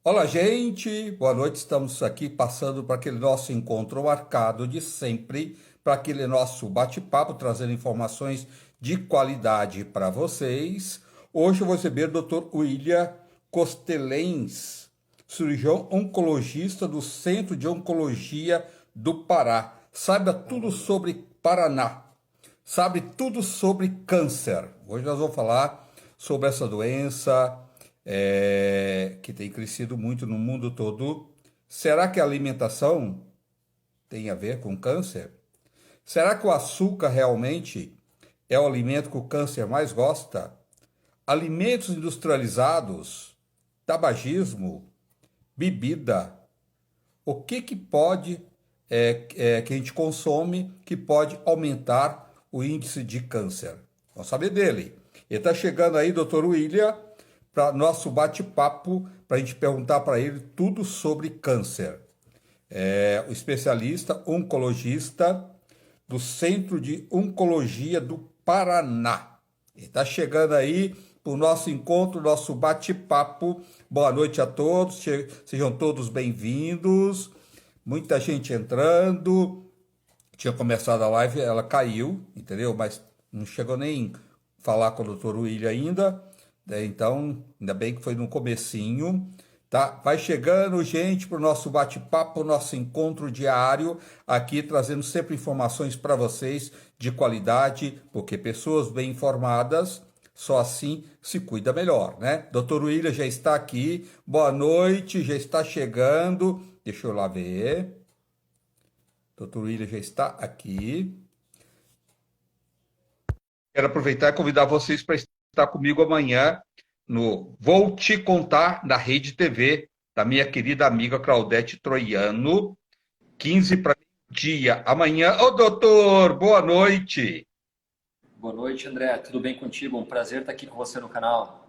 Olá, gente. Boa noite. Estamos aqui passando para aquele nosso encontro marcado de sempre, para aquele nosso bate-papo, trazendo informações de qualidade para vocês. Hoje eu vou receber o Dr. William Costelens, cirurgião oncologista do Centro de Oncologia do Pará. Saiba tudo sobre Paraná, sabe tudo sobre câncer. Hoje nós vamos falar sobre essa doença que tem crescido muito no mundo todo. Será que a alimentação tem a ver com câncer? Será que o açúcar realmente é o alimento que o câncer mais gosta? Alimentos industrializados, tabagismo, bebida, o que pode que a gente consome que pode aumentar o índice de câncer? Vamos saber dele. Ele está chegando aí, doutor William, para nosso bate-papo, para a gente perguntar para ele tudo sobre câncer. É o especialista oncologista do Centro de Oncologia do Paraná. Ele está chegando aí para o nosso encontro, nosso bate-papo. Boa noite a todos, sejam todos bem-vindos. Muita gente entrando. Tinha começado a live, ela caiu, entendeu? Mas não chegou nem falar com o doutor William ainda, né? Então, ainda bem que foi no comecinho, tá? Vai chegando gente para o nosso bate-papo, nosso encontro diário, aqui trazendo sempre informações para vocês de qualidade, porque pessoas bem informadas, só assim se cuida melhor, né? Doutor William já está aqui, boa noite, já está chegando, deixa eu lá ver. Doutor William já está aqui. Quero aproveitar e convidar vocês para estar comigo amanhã no Vou Te Contar na Rede TV, da minha querida amiga Claudete Troiano, 15 para dia. Amanhã, ô doutor, boa noite. Boa noite, André. Tudo bem contigo? Um prazer estar aqui com você no canal.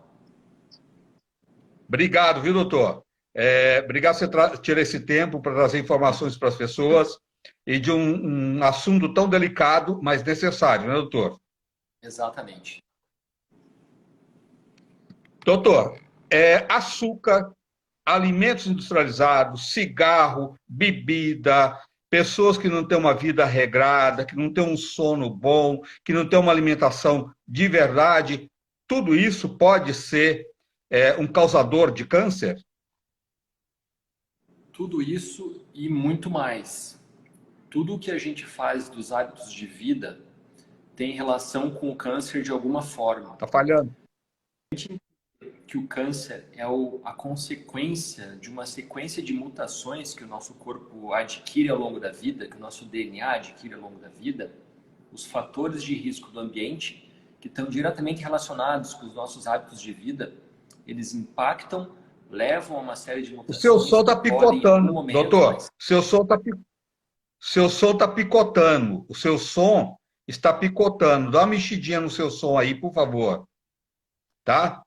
Obrigado, viu, doutor? Obrigado por você tirar esse tempo para trazer informações para as pessoas e de um assunto tão delicado, mas necessário, né, doutor? Exatamente. Doutor, açúcar, alimentos industrializados, cigarro, bebida, pessoas que não têm uma vida regrada, que não têm um sono bom, que não têm uma alimentação de verdade, tudo isso pode ser um causador de câncer? Tudo isso e muito mais. Tudo o que a gente faz dos hábitos de vida tem relação com o câncer de alguma forma. Tá falhando. Que o câncer é a consequência de uma sequência de mutações que o nosso corpo adquire ao longo da vida, que o nosso DNA adquire ao longo da vida, os fatores de risco do ambiente, que estão diretamente relacionados com os nossos hábitos de vida, eles impactam, levam a uma série de O seu som mutações que está podem, em algum picotando, momento, doutor. mas Seu som está picotando. O seu som está picotando. Dá uma mexidinha no seu som aí, por favor. Tá?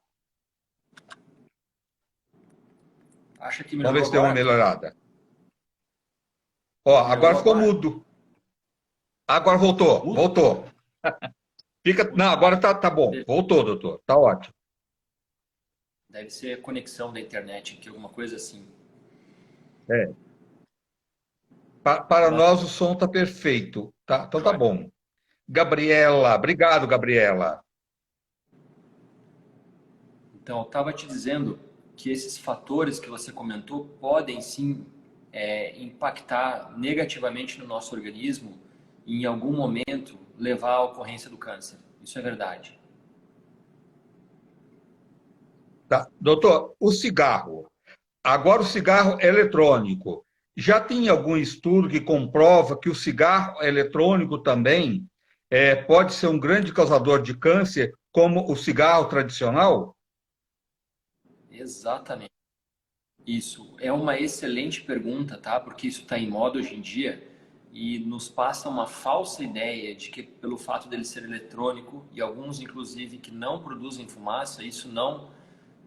acha que Vamos ver melhorou se deu uma agora? melhorada. Ó, agora Melhorou ficou agora? mudo. Agora voltou, Mudo? voltou. Fica, não, Muito agora bem. tá bom. Voltou, doutor. Tá ótimo. Deve ser a conexão da internet aqui, alguma coisa assim. É. Para Mas, nós o som tá perfeito. Tá, então tá joia. bom. Gabriela, obrigado, Gabriela. Então, eu estava te dizendo que esses fatores que você comentou podem sim impactar negativamente no nosso organismo e em algum momento levar à ocorrência do câncer. Isso é verdade. Tá. Doutor, o cigarro. Agora o cigarro eletrônico. Já tem algum estudo que comprova que o cigarro eletrônico também pode ser um grande causador de câncer, como o cigarro tradicional? Exatamente. Isso é uma excelente pergunta, tá? Porque isso está em moda hoje em dia e nos passa uma falsa ideia de que pelo fato dele ser eletrônico e alguns inclusive que não produzem fumaça, isso não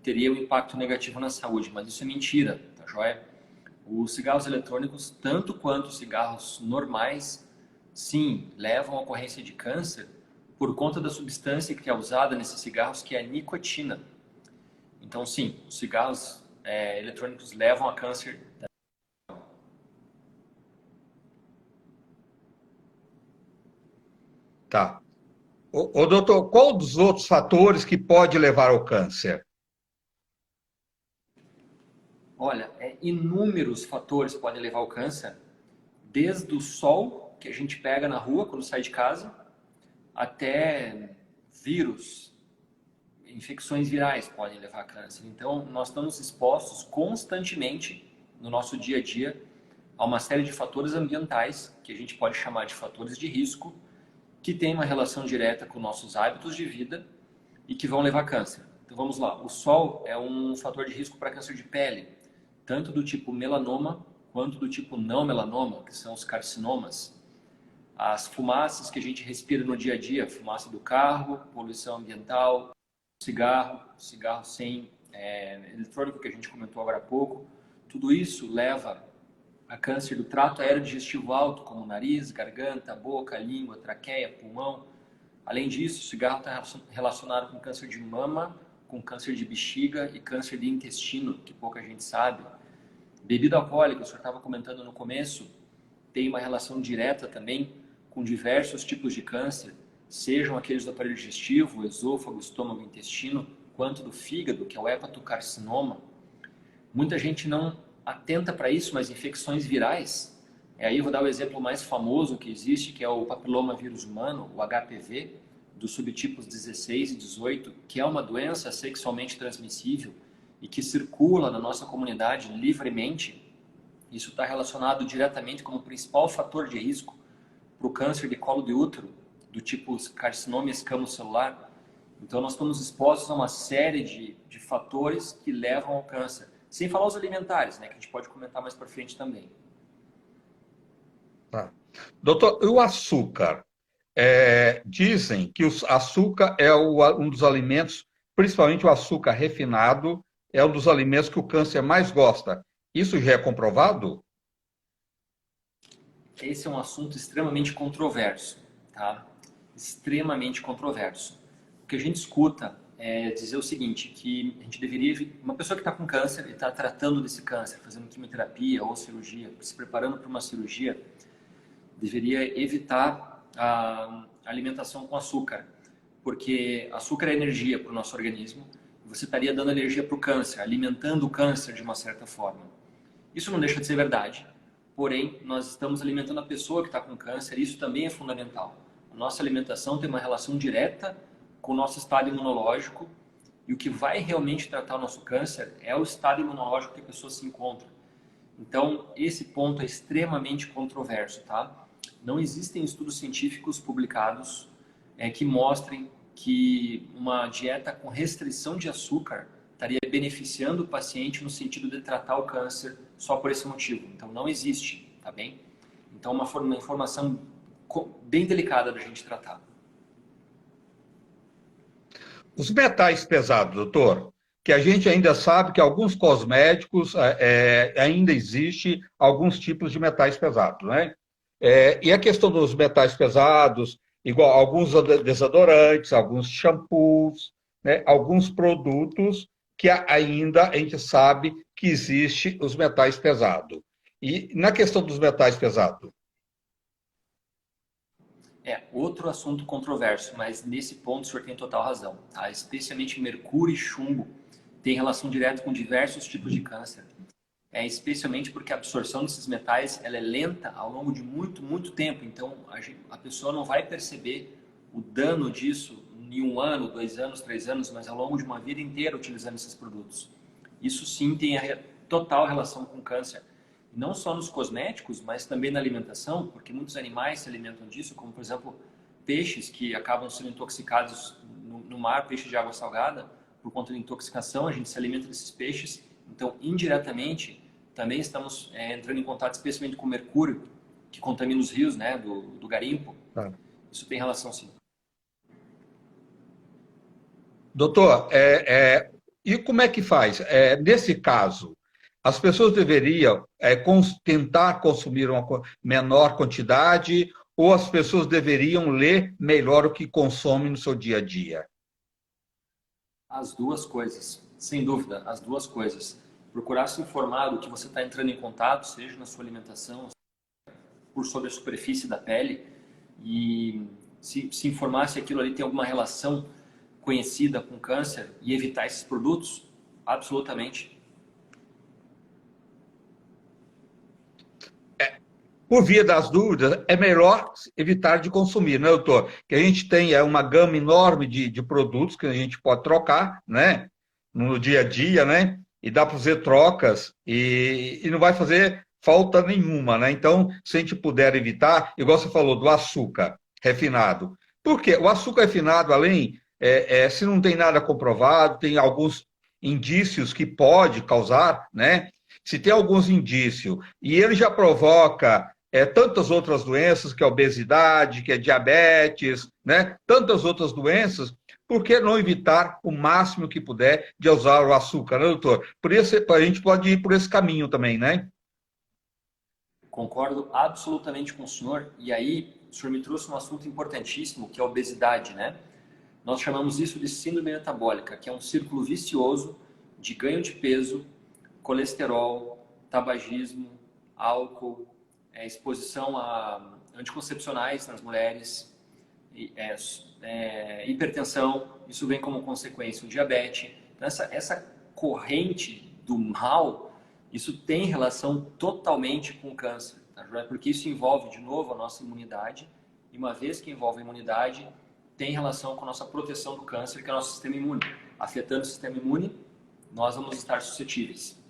teria um impacto negativo na saúde, mas isso é mentira, tá joia? Os cigarros eletrônicos, tanto quanto os cigarros normais, sim, levam à ocorrência de câncer por conta da substância que é usada nesses cigarros, que é a nicotina. Então, sim, os cigarros eletrônicos levam a câncer. Tá. Doutor, qual dos outros fatores que pode levar ao câncer? Olha, inúmeros fatores podem levar ao câncer, desde o sol que a gente pega na rua quando sai de casa, até vírus, infecções virais podem levar a câncer. Então, nós estamos expostos constantemente no nosso dia a dia a uma série de fatores ambientais, que a gente pode chamar de fatores de risco, que tem uma relação direta com nossos hábitos de vida e que vão levar a câncer. Então vamos lá, o sol é um fator de risco para câncer de pele, tanto do tipo melanoma quanto do tipo não melanoma, que são os carcinomas. As fumaças que a gente respira no dia a dia, fumaça do carro, poluição ambiental, cigarro sem eletrônico que a gente comentou agora há pouco, tudo isso leva a câncer do trato aerodigestivo alto, como nariz, garganta, boca, língua, traqueia, pulmão. Além disso, o cigarro está relacionado com câncer de mama, com câncer de bexiga e câncer de intestino, que pouca gente sabe. Bebida alcoólica, o senhor estava comentando no começo, tem uma relação direta também com diversos tipos de câncer, sejam aqueles do aparelho digestivo, esôfago, estômago, intestino, quanto do fígado, que é o hepatocarcinoma. Muita gente não atenta para isso, mas infecções virais, aí eu vou dar o exemplo mais famoso que existe, que é o papilomavírus humano, o HPV, dos subtipos 16 e 18, que é uma doença sexualmente transmissível e que circula na nossa comunidade livremente. Isso está relacionado diretamente como principal fator de risco para o câncer de colo de útero, do tipo carcinoma escamocelular. Então nós estamos expostos a uma série de fatores que levam ao câncer. Sem falar os alimentares, né, que a gente pode comentar mais para frente também. Tá. Doutor, e o açúcar? Dizem que o açúcar é um dos alimentos, principalmente o açúcar refinado, é um dos alimentos que o câncer mais gosta. Isso já é comprovado? Esse é um assunto extremamente controverso, tá? Extremamente controverso. O que a gente escuta é dizer o seguinte, que a gente deveria... Uma pessoa que está com câncer e está tratando desse câncer, fazendo quimioterapia ou cirurgia, se preparando para uma cirurgia, deveria evitar a alimentação com açúcar, porque açúcar é energia para o nosso organismo, e você estaria dando energia para o câncer, alimentando o câncer de uma certa forma. Isso não deixa de ser verdade, porém, nós estamos alimentando a pessoa que está com câncer, e isso também é fundamental. A nossa alimentação tem uma relação direta com o nosso estado imunológico, e o que vai realmente tratar o nosso câncer é o estado imunológico que a pessoa se encontra. Então, esse ponto é extremamente controverso, tá? Não existem estudos científicos publicados que mostrem que uma dieta com restrição de açúcar estaria beneficiando o paciente no sentido de tratar o câncer só por esse motivo. Então, não existe, tá bem? Então, uma informação bem delicada da gente tratar. Os metais pesados, doutor, que a gente ainda sabe que alguns cosméticos ainda existe alguns tipos de metais pesados, né? E a questão dos metais pesados, igual alguns desodorantes, alguns shampoos, né? Alguns produtos que ainda a gente sabe que existe os metais pesados. E na questão dos metais pesados? Outro assunto controverso, mas nesse ponto o senhor tem total razão, tá? Especialmente mercúrio e chumbo tem relação direta com diversos tipos de câncer. Especialmente porque a absorção desses metais ela é lenta ao longo de muito tempo. Então, a pessoa não vai perceber o dano disso em 1 ano, 2 anos, 3 anos, mas ao longo de uma vida inteira utilizando esses produtos. Isso sim tem a total relação com câncer. Não só nos cosméticos, mas também na alimentação, porque muitos animais se alimentam disso, como, por exemplo, peixes que acabam sendo intoxicados no mar, peixe de água salgada, por conta de intoxicação, a gente se alimenta desses peixes. Então, indiretamente, também estamos entrando em contato especialmente com o mercúrio, que contamina os rios, né, do garimpo. Tá. Isso tem relação, sim. Doutor, e como é que faz? Nesse caso, as pessoas deveriam tentar consumir uma menor quantidade ou as pessoas deveriam ler melhor o que consomem no seu dia a dia? As duas coisas, sem dúvida, as duas coisas. procurar se informar do que você está entrando em contato, seja na sua alimentação, por sobre a superfície da pele, e se informar se aquilo ali tem alguma relação conhecida com câncer e evitar esses produtos, absolutamente. Por via das dúvidas, é melhor evitar de consumir, né, doutor? Que a gente tem uma gama enorme de produtos que a gente pode trocar, né, no dia a dia, né? E dá para fazer trocas e não vai fazer falta nenhuma, né? Então, se a gente puder evitar, igual você falou do açúcar refinado. Por quê? O açúcar refinado, além, se não tem nada comprovado, tem alguns indícios que pode causar, né? Se tem alguns indícios e ele já provoca tantas outras doenças, que é obesidade, que é diabetes, né? Tantas outras doenças, por que não evitar o máximo que puder de usar o açúcar, né, doutor? Por isso, a gente pode ir por esse caminho também, né? Concordo absolutamente com o senhor. E aí, o senhor me trouxe um assunto importantíssimo, que é a obesidade, né? Nós chamamos isso de síndrome metabólica, que é um círculo vicioso de ganho de peso, colesterol, tabagismo, álcool, exposição a anticoncepcionais nas mulheres, hipertensão, isso vem como consequência o diabetes. Então, essa corrente do mal, isso tem relação totalmente com o câncer, tá? Porque isso envolve, de novo, a nossa imunidade, e uma vez que envolve a imunidade, tem relação com a nossa proteção do câncer, que é o nosso sistema imune. Afetando o sistema imune, nós vamos estar suscetíveis.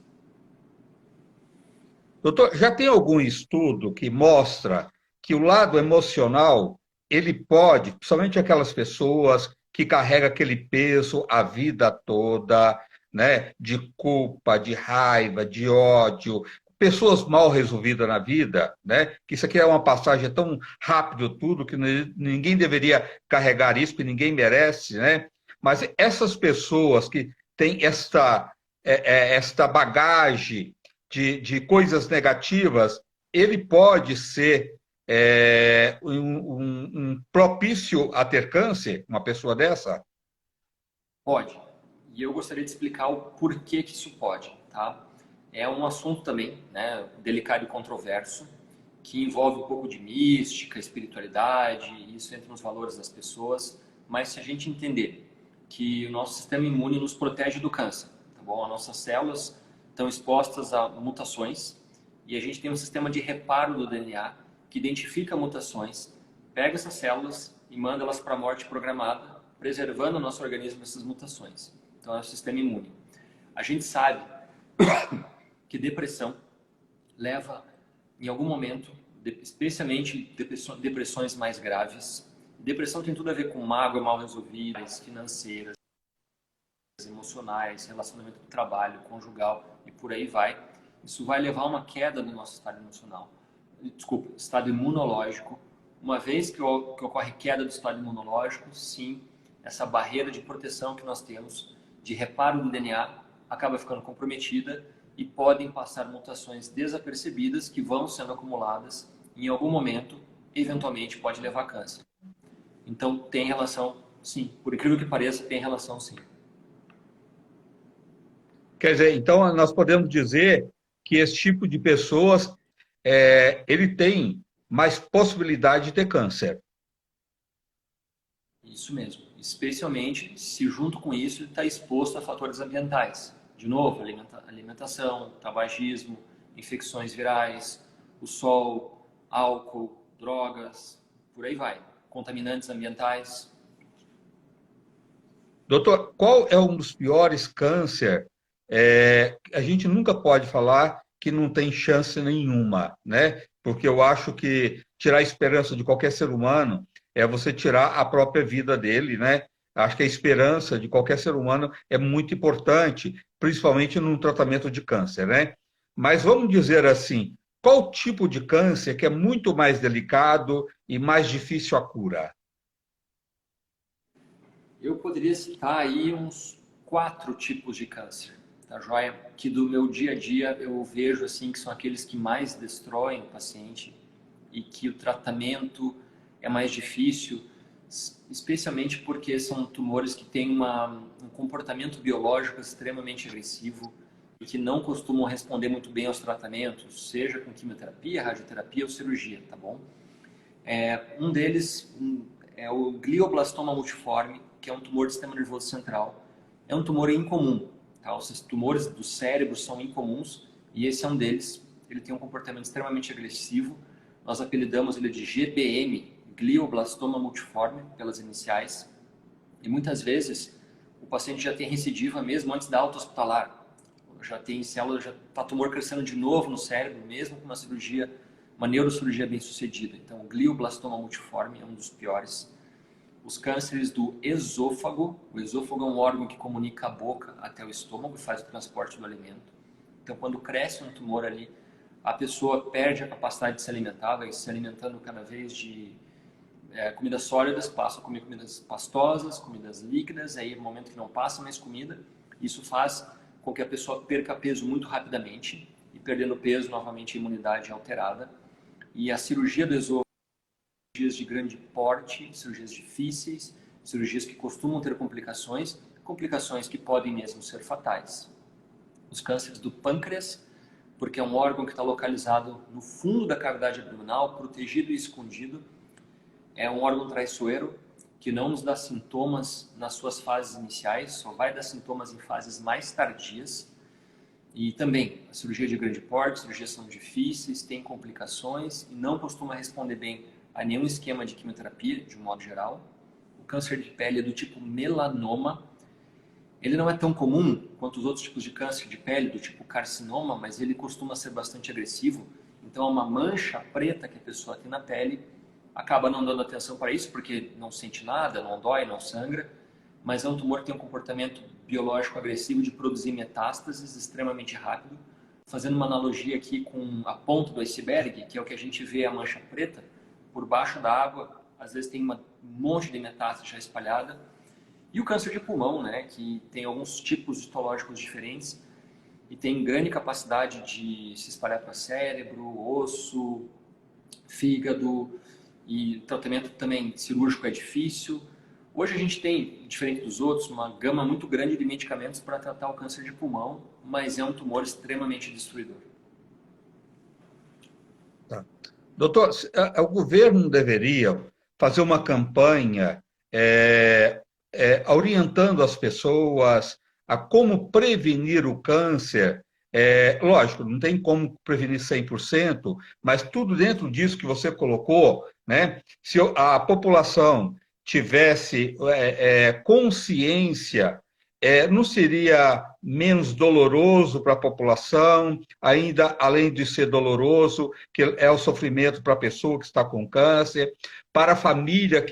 Doutor, já tem algum estudo que mostra que o lado emocional, ele pode, principalmente aquelas pessoas que carregam aquele peso a vida toda, né, de culpa, de raiva, de ódio, pessoas mal resolvidas na vida, né, que isso aqui é uma passagem tão rápido tudo que ninguém deveria carregar isso, que ninguém merece, né? Mas essas pessoas que têm esta bagagem de coisas negativas, ele pode ser um propício a ter câncer, uma pessoa dessa? Pode. E eu gostaria de explicar o porquê que isso pode, tá? É um assunto também, né, delicado e controverso, que envolve um pouco de mística, espiritualidade, isso entra nos valores das pessoas, mas se a gente entender que o nosso sistema imune nos protege do câncer, tá bom? As nossas células estão expostas a mutações e a gente tem um sistema de reparo do DNA que identifica mutações, pega essas células e manda elas para a morte programada, preservando o nosso organismo dessas mutações. Então é o sistema imune. A gente sabe que depressão leva, em algum momento, especialmente depressões mais graves. Depressão tem tudo a ver com mágoa mal resolvida, financeiras, emocionais, relacionamento do trabalho, conjugal e por aí vai. Isso vai levar a uma queda do nosso estado emocional. Desculpa, estado imunológico. Uma vez que ocorre queda do estado imunológico, sim, essa barreira de proteção que nós temos de reparo do DNA acaba ficando comprometida e podem passar mutações desapercebidas que vão sendo acumuladas e em algum momento, eventualmente, pode levar a câncer. Então, tem relação, sim. Por incrível que pareça, tem relação, sim. Quer dizer, então nós podemos dizer que esse tipo de pessoas, ele tem mais possibilidade de ter câncer. Isso mesmo. Especialmente se junto com isso está exposto a fatores ambientais. De novo, alimentação, tabagismo, infecções virais, o sol, álcool, drogas, por aí vai. Contaminantes ambientais. Doutor, qual é um dos piores câncer? A gente nunca pode falar que não tem chance nenhuma, né? Porque eu acho que tirar a esperança de qualquer ser humano é você tirar a própria vida dele, né? Acho que a esperança de qualquer ser humano é muito importante, principalmente no tratamento de câncer, né? Mas vamos dizer assim, qual tipo de câncer que é muito mais delicado e mais difícil a cura? Eu poderia citar aí uns 4 tipos de câncer, tá joia? Que do meu dia a dia eu vejo assim que são aqueles que mais destroem o paciente e que o tratamento é mais difícil, especialmente porque são tumores que têm um comportamento biológico extremamente agressivo e que não costumam responder muito bem aos tratamentos, seja com quimioterapia, radioterapia ou cirurgia, tá bom? Um deles é o glioblastoma multiforme, que é um tumor do sistema nervoso central. É um tumor incomum, tá? Os tumores do cérebro são incomuns e esse é um deles. Ele tem um comportamento extremamente agressivo. Nós apelidamos ele de GBM, glioblastoma multiforme, pelas iniciais. E muitas vezes o paciente já tem recidiva mesmo antes da alta hospitalar. Já tem célula, já está tumor crescendo de novo no cérebro, mesmo com uma cirurgia, uma neurocirurgia bem sucedida. Então, o glioblastoma multiforme é um dos piores. Os cânceres do esôfago. O esôfago é um órgão que comunica a boca até o estômago e faz o transporte do alimento. Então, quando cresce um tumor ali, a pessoa perde a capacidade de se alimentar, vai se alimentando cada vez de comidas sólidas, passa a comer comidas pastosas, comidas líquidas, aí no momento que não passa mais comida, isso faz com que a pessoa perca peso muito rapidamente, e perdendo peso, novamente a imunidade é alterada. E a cirurgia do esôfago, cirurgias de grande porte, cirurgias difíceis, cirurgias que costumam ter complicações, complicações que podem mesmo ser fatais. Os cânceres do pâncreas, porque é um órgão que está localizado no fundo da cavidade abdominal, protegido e escondido. É um órgão traiçoeiro que não nos dá sintomas nas suas fases iniciais, só vai dar sintomas em fases mais tardias. E também, a cirurgia de grande porte, cirurgias são difíceis, tem complicações e não costuma responder bem a nenhum esquema de quimioterapia, de um modo geral. O câncer de pele é do tipo melanoma. Ele não é tão comum quanto os outros tipos de câncer de pele, do tipo carcinoma, mas ele costuma ser bastante agressivo. Então, é uma mancha preta que a pessoa tem na pele, acaba não dando atenção para isso, porque não sente nada, não dói, não sangra, mas é um tumor que tem um comportamento biológico agressivo de produzir metástases extremamente rápido. Fazendo uma analogia aqui com a ponta do iceberg, que é o que a gente vê a mancha preta, por baixo da água, às vezes tem um monte de metástase já espalhada. E o câncer de pulmão, né, que tem alguns tipos histológicos diferentes e tem grande capacidade de se espalhar para cérebro, osso, fígado, e o tratamento também cirúrgico é difícil. Hoje a gente tem, diferente dos outros, uma gama muito grande de medicamentos para tratar o câncer de pulmão, mas é um tumor extremamente destruidor. Tá. Doutor, o governo deveria fazer uma campanha orientando as pessoas a como prevenir o câncer. Lógico, não tem como prevenir 100%, mas tudo dentro disso que você colocou, né? Se a população tivesse consciência, não seria menos doloroso para a população, ainda além de ser doloroso, que é o sofrimento para a pessoa que está com câncer, para a família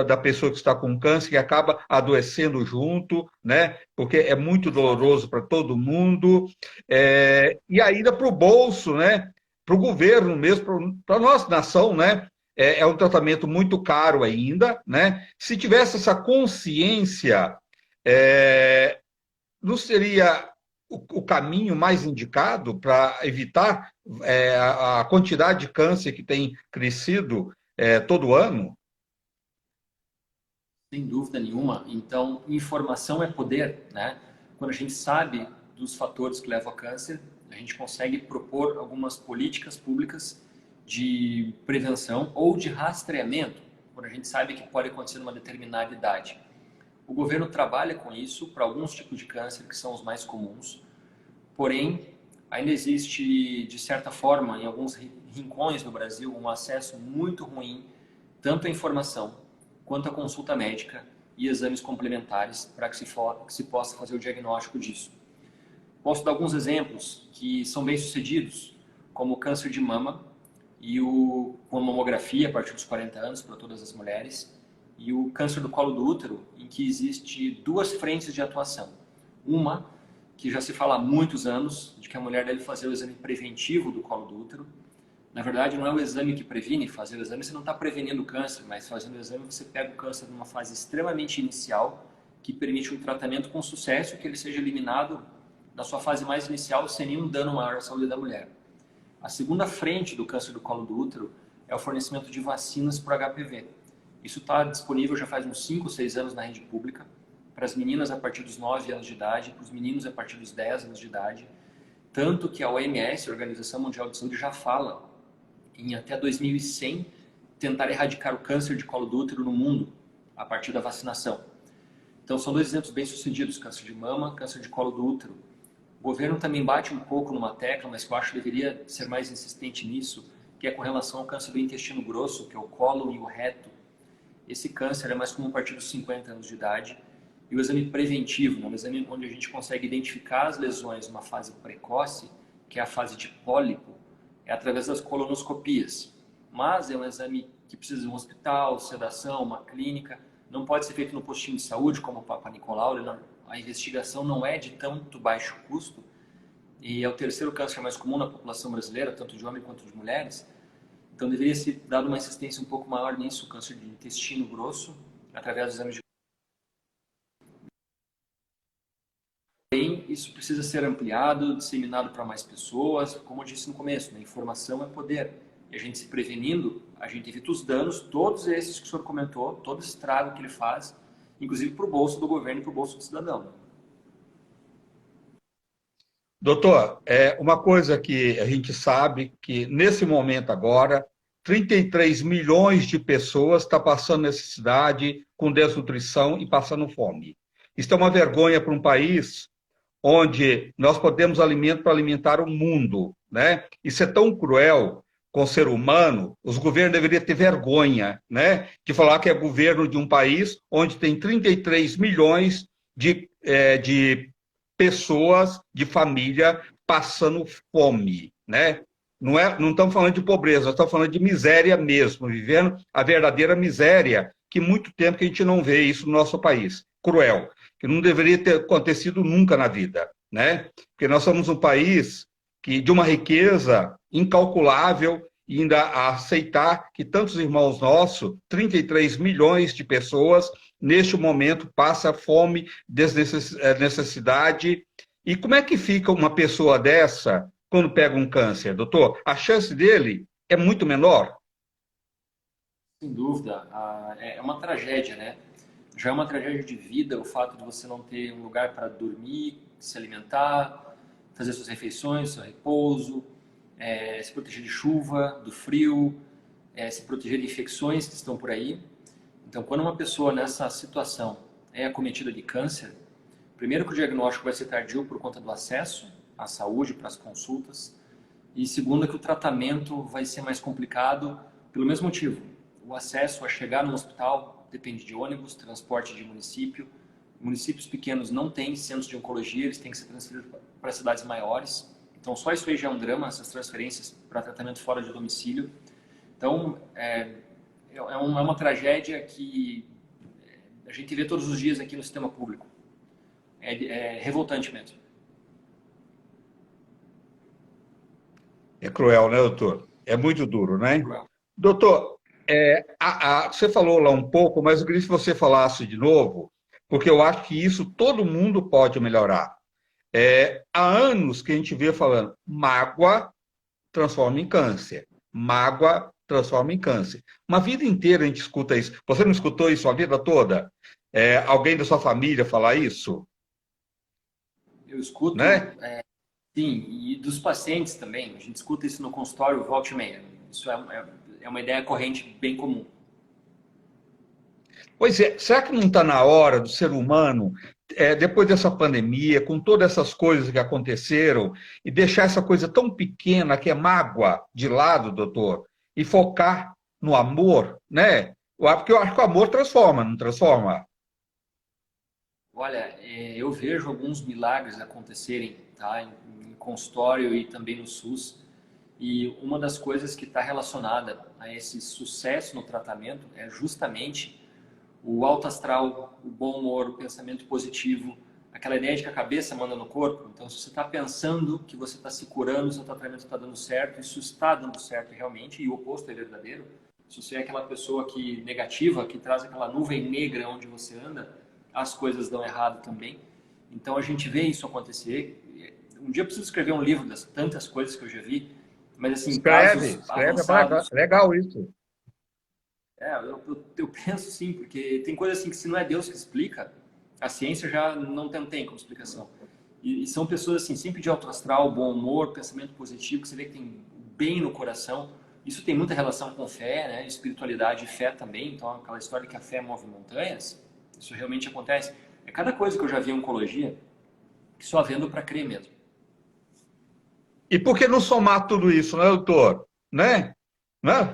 da pessoa que está com câncer, que acaba adoecendo junto, né? Porque é muito doloroso para todo mundo, e ainda para o bolso, né? Para o governo mesmo, para a nossa nação, né? É um tratamento muito caro ainda, né? Se tivesse essa consciência, não seria o caminho mais indicado para evitar a quantidade de câncer que tem crescido todo ano? Sem dúvida nenhuma. Então, informação é poder, né? Quando a gente sabe dos fatores que levam a câncer, a gente consegue propor algumas políticas públicas de prevenção ou de rastreamento, quando a gente sabe que pode acontecer numa determinada idade. O governo trabalha com isso para alguns tipos de câncer que são os mais comuns, porém, ainda existe, de certa forma, em alguns rincões do Brasil, um acesso muito ruim, tanto à informação quanto à consulta médica e exames complementares para que se possa fazer o diagnóstico disso. Posso dar alguns exemplos que são bem-sucedidos, como o câncer de mama e com a mamografia a partir dos 40 anos para todas as mulheres, e o câncer do colo do útero, em que existe duas frentes de atuação. Uma, que já se fala há muitos anos, de que a mulher deve fazer o exame preventivo do colo do útero. Na verdade, não é o exame que previne. Fazer o exame você não está prevenindo o câncer, mas fazendo o exame você pega o câncer numa fase extremamente inicial, que permite um tratamento com sucesso, que ele seja eliminado na sua fase mais inicial, sem nenhum dano maior à saúde da mulher. A segunda frente do câncer do colo do útero é o fornecimento de vacinas para o HPV. Isso está disponível já faz uns 5, 6 anos na rede pública, para as meninas a partir dos 9 anos de idade, para os meninos a partir dos 10 anos de idade. Tanto que a OMS, a Organização Mundial de Saúde, já fala em até 2100 tentar erradicar o câncer de colo do útero no mundo a partir da vacinação. Então são dois exemplos bem sucedidos, câncer de mama, câncer de colo do útero. O governo também bate um pouco numa tecla, mas que eu acho que deveria ser mais insistente nisso, que é com relação ao câncer do intestino grosso, que é o colo e o reto. Esse câncer é mais comum a partir dos 50 anos de idade. E o exame preventivo, um exame onde a gente consegue identificar as lesões numa fase precoce, que é a fase de pólipo, é através das colonoscopias. Mas é um exame que precisa de um hospital, sedação, uma clínica. Não pode ser feito no postinho de saúde, como o Papa Nicolau. A investigação não é de tanto baixo custo. E é o terceiro câncer mais comum na população brasileira, tanto de homens quanto de mulheres. Então deveria ser dado uma insistência um pouco maior nisso, o câncer de intestino grosso, através dos exames de... Porém, isso precisa ser ampliado, disseminado para mais pessoas. Como eu disse no começo, né? Informação é poder. E a gente se prevenindo, a gente evita os danos, todos esses que o senhor comentou, todo esse estrago que ele faz, inclusive para o bolso do governo e para o bolso do cidadão. Doutor, uma coisa que a gente sabe que nesse momento agora, 33 milhões de pessoas estão passando necessidade com desnutrição e passando fome. Isso é uma vergonha para um país onde nós podemos alimento para alimentar o mundo, né? Isso é tão cruel com o ser humano, os governos deveriam ter vergonha, né? De falar que é governo de um país onde tem 33 milhões de pessoas, de família, passando fome, né? Não estamos falando de pobreza, nós estamos falando de miséria mesmo, vivendo a verdadeira miséria, que muito tempo que a gente não vê isso no nosso país. Cruel, que não deveria ter acontecido nunca na vida, né? Porque nós somos um país de uma riqueza incalculável, e ainda a aceitar que tantos irmãos nossos, 33 milhões de pessoas, neste momento, passa fome, necessidade. E como é que fica uma pessoa dessa quando pega um câncer, doutor? A chance dele é muito menor? Sem dúvida, é uma tragédia, né? Já é uma tragédia de vida o fato de você não ter um lugar para dormir, se alimentar, fazer suas refeições, seu repouso, se proteger de chuva, do frio, se proteger de infecções que estão por aí. Então, quando uma pessoa nessa situação é acometida de câncer, primeiro que o diagnóstico vai ser tardio por conta do acesso à saúde, para as consultas, e segundo que o tratamento vai ser mais complicado pelo mesmo motivo. O acesso a chegar no hospital depende de ônibus, transporte de município. Municípios pequenos não têm centros de oncologia, eles têm que ser transferidos para cidades maiores. Então, só isso aí já é um drama, essas transferências para tratamento fora de domicílio. Então, é uma tragédia que a gente vê todos os dias aqui no sistema público. É revoltante mesmo. É cruel, né, doutor? É muito duro, né? Cruel. Doutor, você falou lá um pouco, mas eu queria que você falasse de novo, porque eu acho que isso todo mundo pode melhorar. Há anos que a gente vê falando, mágoa transforma em câncer. Mágoa transforma em câncer. Uma vida inteira a gente escuta isso. Você não escutou isso a vida toda? Alguém da sua família falar isso? Eu escuto, Né? sim, e dos pacientes também. A gente escuta isso no consultório volta e meia. Isso é uma ideia corrente bem comum. Pois é, será que não está na hora do ser humano, depois dessa pandemia, com todas essas coisas que aconteceram, e deixar essa coisa tão pequena que é mágoa de lado, doutor, e focar no amor, né? Porque eu acho que o amor transforma, não transforma? Olha, eu vejo alguns milagres acontecerem, tá, em consultório e também no SUS. E uma das coisas que está relacionada a esse sucesso no tratamento é justamente o alto astral, o bom humor, o pensamento positivo, aquela ideia de que a cabeça manda no corpo. Então, se você está pensando que você está se curando, o seu tratamento está dando certo, isso está dando certo realmente, e o oposto é verdadeiro. Se você é aquela pessoa negativa, que traz aquela nuvem negra onde você anda, as coisas dão errado também. Então, a gente vê isso acontecer. Um dia eu preciso escrever um livro das tantas coisas que eu já vi, mas assim, Escreve, casos avançados. legal isso. Eu penso sim, porque tem coisa assim que se não é Deus que explica, A ciência já não tem como explicação. E são pessoas assim, sempre de alto astral, bom humor, pensamento positivo, que você vê que tem bem no coração. Isso tem muita relação com fé, né? Espiritualidade e fé também. Então, aquela história que a fé move montanhas, isso realmente acontece. É cada coisa que eu já vi em oncologia que só vendo para crer mesmo. E por que não somar tudo isso, né, doutor? Né?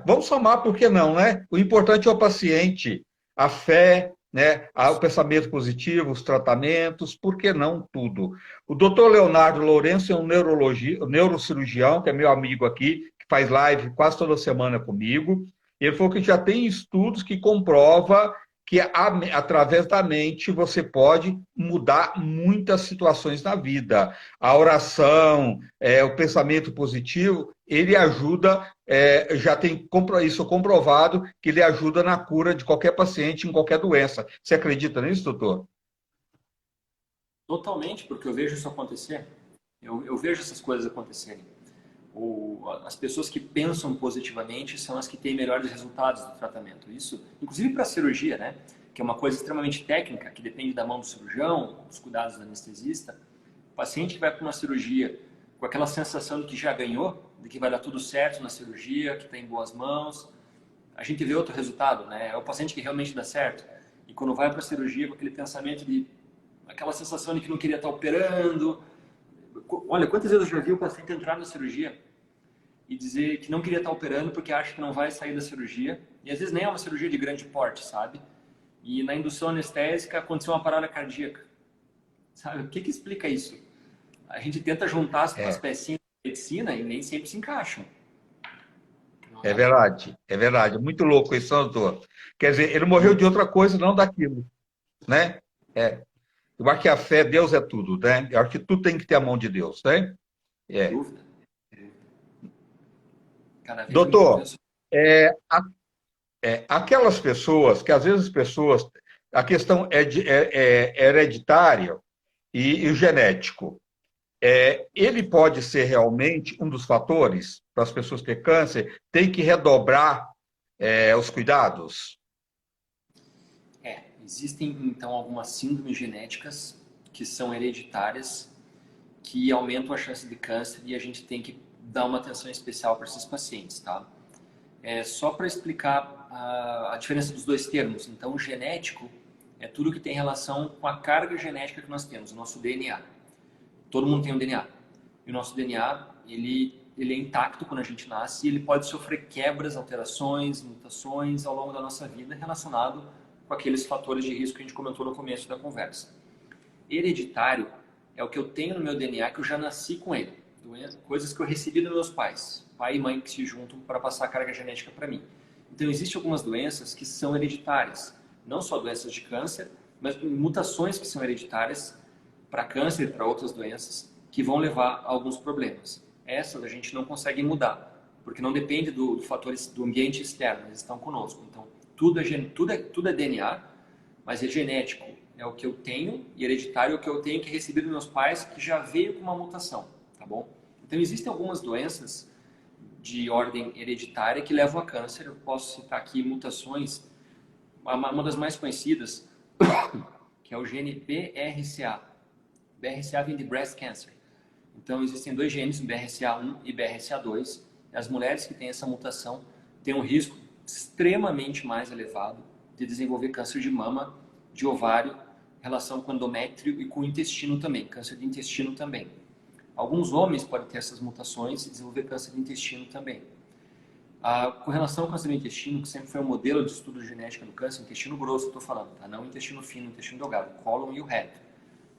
Vamos somar, por que não, né? O importante é o paciente, a fé, né? O pensamento positivo, os tratamentos, por que não tudo? O doutor Leonardo Lourenço é um neurocirurgião, que é meu amigo aqui, que faz live quase toda semana comigo. Ele falou que já tem estudos que comprovam que através da mente você pode mudar muitas situações na vida. A oração, o pensamento positivo, ele ajuda, já tem isso comprovado, que ele ajuda na cura de qualquer paciente em qualquer doença. Você acredita nisso, doutor? Totalmente, porque eu vejo isso acontecer. Eu vejo essas coisas acontecerem. As pessoas que pensam positivamente são as que têm melhores resultados do tratamento. Isso, inclusive para a cirurgia, né? Que é uma coisa extremamente técnica, que depende da mão do cirurgião, dos cuidados do anestesista. O paciente que vai para uma cirurgia com aquela sensação de que já ganhou, de que vai dar tudo certo na cirurgia, que está em boas mãos, a gente vê outro resultado, né? É o paciente que realmente dá certo. E quando vai para a cirurgia com aquele pensamento de, aquela sensação de que não queria estar operando. Olha, quantas vezes eu já vi o paciente entrar na cirurgia e dizer que não queria estar operando porque acha que não vai sair da cirurgia. E às vezes nem é uma cirurgia de grande porte, sabe? E na indução anestésica aconteceu uma parada cardíaca. Sabe? O que explica isso? A gente tenta juntar as É, pecinhas da medicina e nem sempre se encaixam. Não é é? verdade, é verdade. Muito louco isso, doutor. Quer dizer, ele morreu de outra coisa, não daquilo, né? É. Eu acho que a fé, Deus é tudo, né? Eu acho que tudo tem que ter a mão de Deus, né? Sem É. dúvida. Cada vez eu Doutor, penso. é, aquelas pessoas que às vezes a questão é hereditária e genético. Ele pode ser realmente um dos fatores para as pessoas ter câncer, tem que redobrar os cuidados. Existem então algumas síndromes genéticas que são hereditárias, que aumentam a chance de câncer e a gente tem que dar uma atenção especial para esses pacientes, tá? Só para explicar a diferença dos dois termos. Então, o genético é tudo que tem relação com a carga genética que nós temos, o nosso DNA. Todo mundo tem um DNA. E o nosso DNA, ele é intacto quando a gente nasce e ele pode sofrer quebras, alterações, mutações ao longo da nossa vida relacionado com aqueles fatores de risco que a gente comentou no começo da conversa. Hereditário é o que eu tenho no meu DNA, que eu já nasci com ele. Coisas que eu recebi dos meus pais. Pai e mãe que se juntam para passar a carga genética para mim. Então, existem algumas doenças que são hereditárias. Não só doenças de câncer, mas mutações que são hereditárias para câncer e para outras doenças que vão levar a alguns problemas. Essas a gente não consegue mudar, porque não depende do fator do ambiente externo, eles estão conosco. Então, tudo é DNA, mas é genético. É o que eu tenho, e hereditário é o que eu tenho que receber dos meus pais, que já veio com uma mutação, tá bom? Então, existem algumas doenças de ordem hereditária que levam a câncer. Eu posso citar aqui mutações, uma das mais conhecidas, que é o gene BRCA. BRCA vem de Breast Cancer. Então, existem dois genes, BRCA1 e BRCA2. As mulheres que têm essa mutação têm um risco extremamente mais elevado de desenvolver câncer de mama, de ovário, relação com endométrio e com o intestino também, câncer de intestino também. Alguns homens podem ter essas mutações e desenvolver câncer de intestino também. Com relação ao câncer do intestino, que sempre foi um modelo de estudo de genética do câncer, intestino grosso, estou falando, tá? Não intestino fino, intestino delgado, cólon e o reto.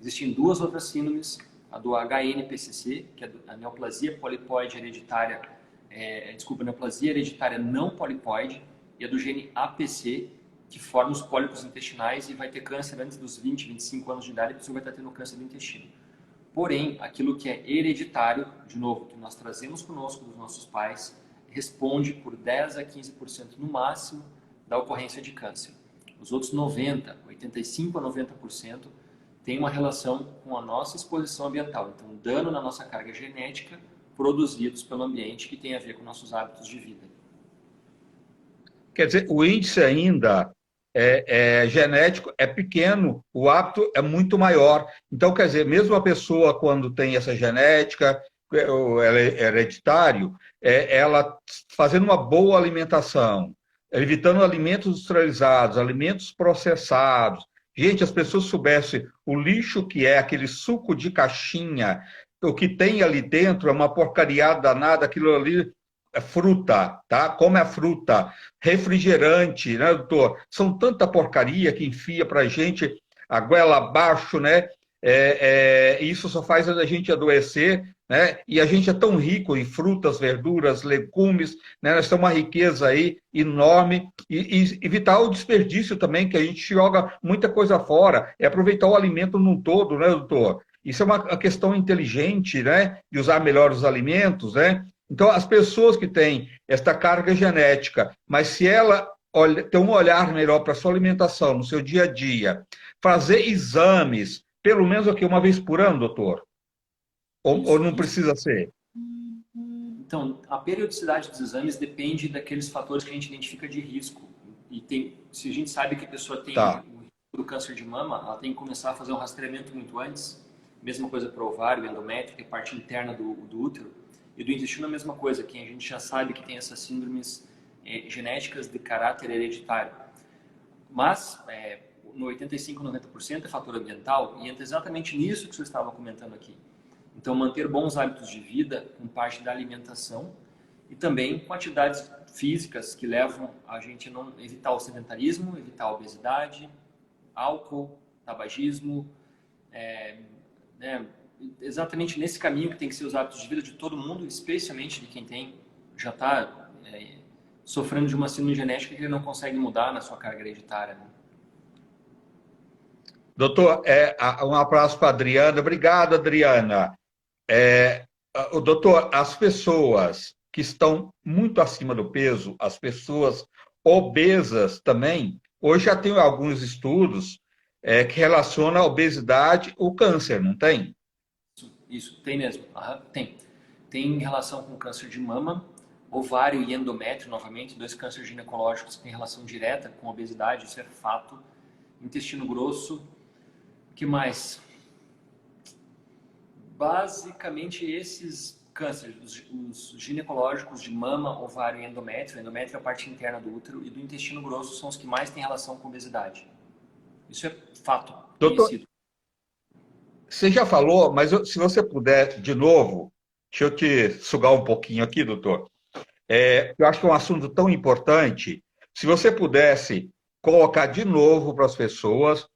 Existem duas outras síndromes, a do HNPCC, que é a neoplasia polipoide hereditária, neoplasia hereditária não polipoide, e a do gene APC, que forma os pólipos intestinais e vai ter câncer antes dos 20, 25 anos de idade, a pessoa vai estar tendo câncer do intestino. Porém, aquilo que é hereditário, de novo, que nós trazemos conosco dos nossos pais, responde por 10 a 15% no máximo da ocorrência de câncer. Os outros 90, 85 a 90% tem uma relação com a nossa exposição ambiental. Então, dano na nossa carga genética produzidos pelo ambiente que tem a ver com nossos hábitos de vida. Quer dizer, o índice ainda genético é pequeno, o hábito é muito maior. Então, quer dizer, mesmo a pessoa quando tem essa genética, ou ela é hereditário, ela fazendo uma boa alimentação, evitando alimentos industrializados, alimentos processados. Gente, as pessoas soubessem o lixo que é aquele suco de caixinha, o que tem ali dentro é uma porcaria danada, aquilo ali é fruta, tá? Come a fruta, refrigerante, né, doutor? São tanta porcaria que enfia para gente a goela abaixo, né? Isso só faz a gente adoecer, né? E a gente é tão rico em frutas, verduras, legumes, né? Nós temos uma riqueza aí enorme e evitar o desperdício também, que a gente joga muita coisa fora, é aproveitar o alimento num todo, né, doutor? Isso é uma questão inteligente, né? De usar melhor os alimentos, né? Então, as pessoas que têm esta carga genética, mas se ela tem um olhar melhor para a sua alimentação, no seu dia a dia, fazer exames, pelo menos aqui uma vez por ano, doutor? Ou não Isso. precisa ser? Então, a periodicidade dos exames depende daqueles fatores que a gente identifica de risco. E se a gente sabe que a pessoa tem Tá. o risco do câncer de mama, ela tem que começar a fazer um rastreamento muito antes. Mesma coisa para o ovário, endométrio, que é a parte interna do útero. E do intestino a mesma coisa, que a gente já sabe que tem essas síndromes genéticas de caráter hereditário. Mas, no 85, 90% é fator ambiental, e entra exatamente nisso que você estava comentando aqui. Então, manter bons hábitos de vida com parte da alimentação e também com atividades físicas que levam a gente a não evitar o sedentarismo, evitar a obesidade, álcool, tabagismo, né, exatamente nesse caminho que tem que ser os hábitos de vida de todo mundo, especialmente de quem já está sofrendo de uma síndrome genética que ele não consegue mudar na sua carga hereditária. Né? Doutor, um abraço para a Adriana. Obrigado, Adriana. O doutor, as pessoas que estão muito acima do peso, as pessoas obesas também, hoje já tem alguns estudos que relacionam a obesidade ao câncer, não tem? Isso, tem mesmo. Tem. Tem relação com câncer de mama, ovário e endométrio, novamente, dois cânceres ginecológicos que têm relação direta com obesidade, isso é fato. Intestino grosso, o que mais? Basicamente esses cânceres, os ginecológicos de mama, ovário e endométrio. Endométrio é a parte interna do útero e do intestino grosso são os que mais têm relação com obesidade. Isso é fato, Doutor, conhecido. você já falou, mas se você puder, de novo, deixa eu te sugar um pouquinho aqui, doutor. Eu acho que é um assunto tão importante. Se você pudesse colocar de novo para as pessoas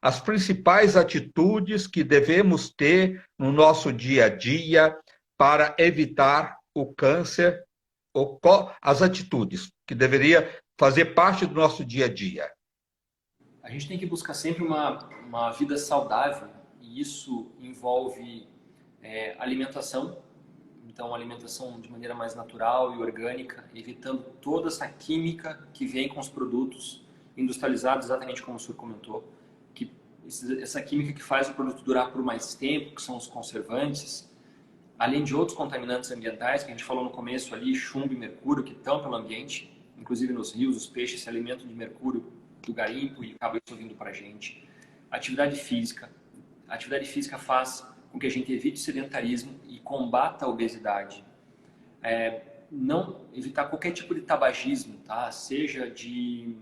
as principais atitudes que devemos ter no nosso dia a dia para evitar o câncer, ou as atitudes que deveria fazer parte do nosso dia a dia. A gente tem que buscar sempre uma vida saudável e isso envolve alimentação. Então, alimentação de maneira mais natural e orgânica, evitando toda essa química que vem com os produtos industrializados, exatamente como o senhor comentou, que essa química que faz o produto durar por mais tempo, que são os conservantes, além de outros contaminantes ambientais, que a gente falou no começo ali, chumbo e mercúrio, que estão pelo ambiente, inclusive nos rios, os peixes se alimentam de mercúrio do garimpo e acaba isso vindo para a gente. Atividade física. A atividade física faz com que a gente evite o sedentarismo e combata a obesidade. Não evitar qualquer tipo de tabagismo, tá? Seja de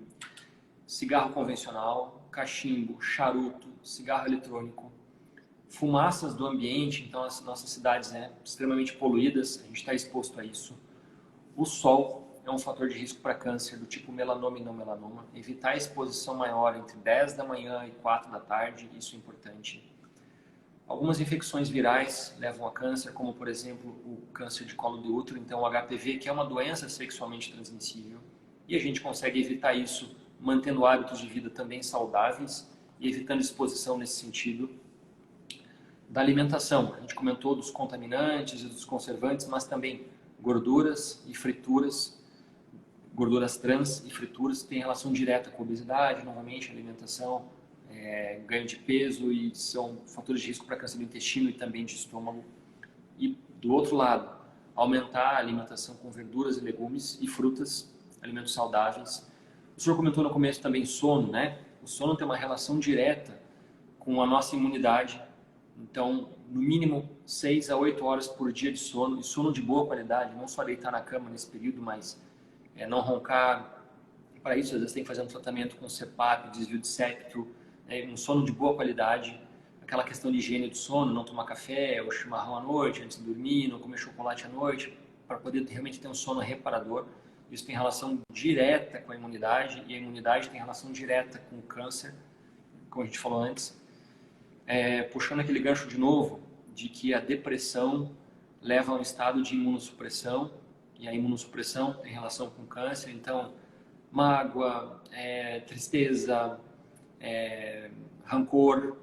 cigarro convencional, cachimbo, charuto, cigarro eletrônico, fumaças do ambiente, então as nossas cidades, né, extremamente poluídas, a gente está exposto a isso. O sol é um fator de risco para câncer do tipo melanoma e não melanoma. Evitar a exposição maior entre 10 da manhã e 4 da tarde, isso é importante. Algumas infecções virais levam a câncer, como por exemplo o câncer de colo de útero, então o HPV, que é uma doença sexualmente transmissível. E a gente consegue evitar isso mantendo hábitos de vida também saudáveis e evitando exposição nesse sentido. Da alimentação, a gente comentou dos contaminantes e dos conservantes, mas também gorduras e frituras, gorduras trans e frituras têm relação direta com a obesidade, novamente, alimentação, ganho de peso e são fatores de risco para câncer do intestino e também de estômago. E do outro lado, aumentar a alimentação com verduras e legumes e frutas, alimentos saudáveis, O senhor comentou no começo também sono, né? O sono tem uma relação direta com a nossa imunidade. Então, no mínimo 6 a 8 horas por dia de sono, e sono de boa qualidade, não só deitar na cama nesse período, mas não roncar. Para isso, às vezes tem que fazer um tratamento com CPAP, desvio de septo, um sono de boa qualidade, aquela questão de higiene do sono, não tomar café ou chimarrão à noite antes de dormir, não comer chocolate à noite, para poder realmente ter um sono reparador. Isso tem relação direta com a imunidade, e a imunidade tem relação direta com o câncer, como a gente falou antes. Puxando aquele gancho de novo, de que a depressão leva a um estado de imunossupressão, e a imunossupressão tem relação com o câncer. Então, mágoa, tristeza, rancor,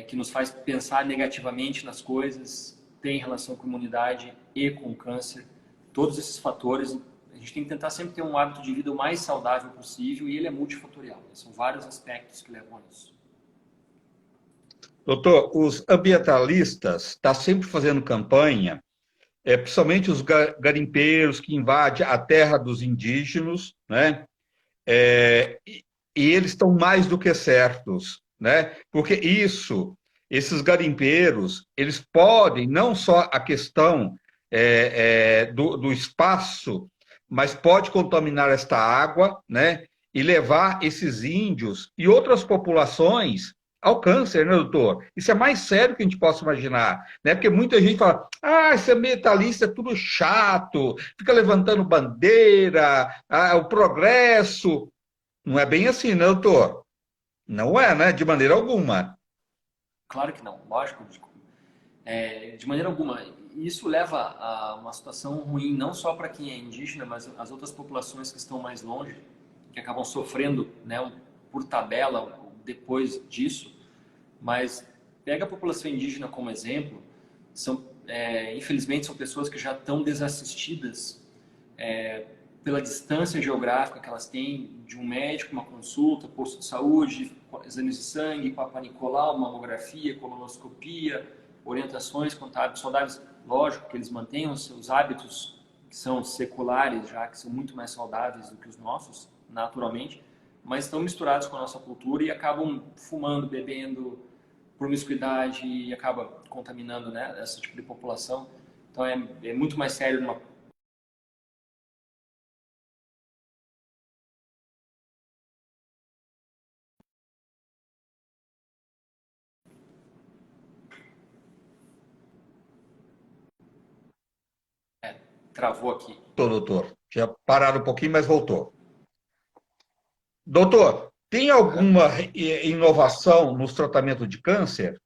que nos faz pensar negativamente nas coisas, tem relação com a imunidade e com o câncer. Todos esses fatores, a gente tem que tentar sempre ter um hábito de vida o mais saudável possível, e ele é multifatorial. São vários aspectos que levam a isso. Doutor, os ambientalistas estão sempre fazendo campanha, principalmente os garimpeiros que invadem a terra dos indígenas, né? E eles estão mais do que certos, né? Porque esses garimpeiros, eles podem, não só a questão do espaço, mas pode contaminar esta água, né? E levar esses índios e outras populações ao câncer, né, doutor? Isso é mais sério que a gente possa imaginar, né? Porque muita gente fala, esse ambientalista é tudo chato, fica levantando bandeira, o progresso. Não é bem assim, né, doutor? Não é, né? De maneira alguma. Claro que não, lógico. De maneira alguma. Isso leva a uma situação ruim, não só para quem é indígena, mas as outras populações que estão mais longe, que acabam sofrendo, né, por tabela depois disso. Mas pega a população indígena como exemplo, infelizmente são pessoas que já estão desassistidas pela distância geográfica que elas têm de um médico, uma consulta, posto de saúde, exames de sangue, Papa Nicolau, mamografia, colonoscopia, orientações quanto a hábitos saudáveis. Lógico que eles mantenham os seus hábitos, que são seculares, já que são muito mais saudáveis do que os nossos, naturalmente, mas estão misturados com a nossa cultura e acabam fumando, bebendo, promiscuidade, e acaba contaminando, né, esse tipo de população. Então é muito mais sério numa travou aqui. Doutor. Já pararam um pouquinho, mas voltou. Doutor, tem alguma inovação nos tratamentos de câncer?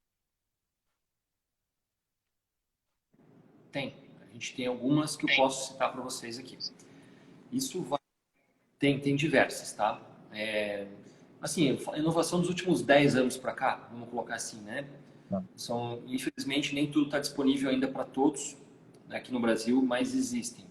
Tem. A gente tem algumas que eu posso citar para vocês aqui. Isso vai... tem diversas, tá? Assim, inovação dos últimos 10 anos para cá, vamos colocar assim, né? Infelizmente, nem tudo está disponível ainda para todos aqui no Brasil, mas existem.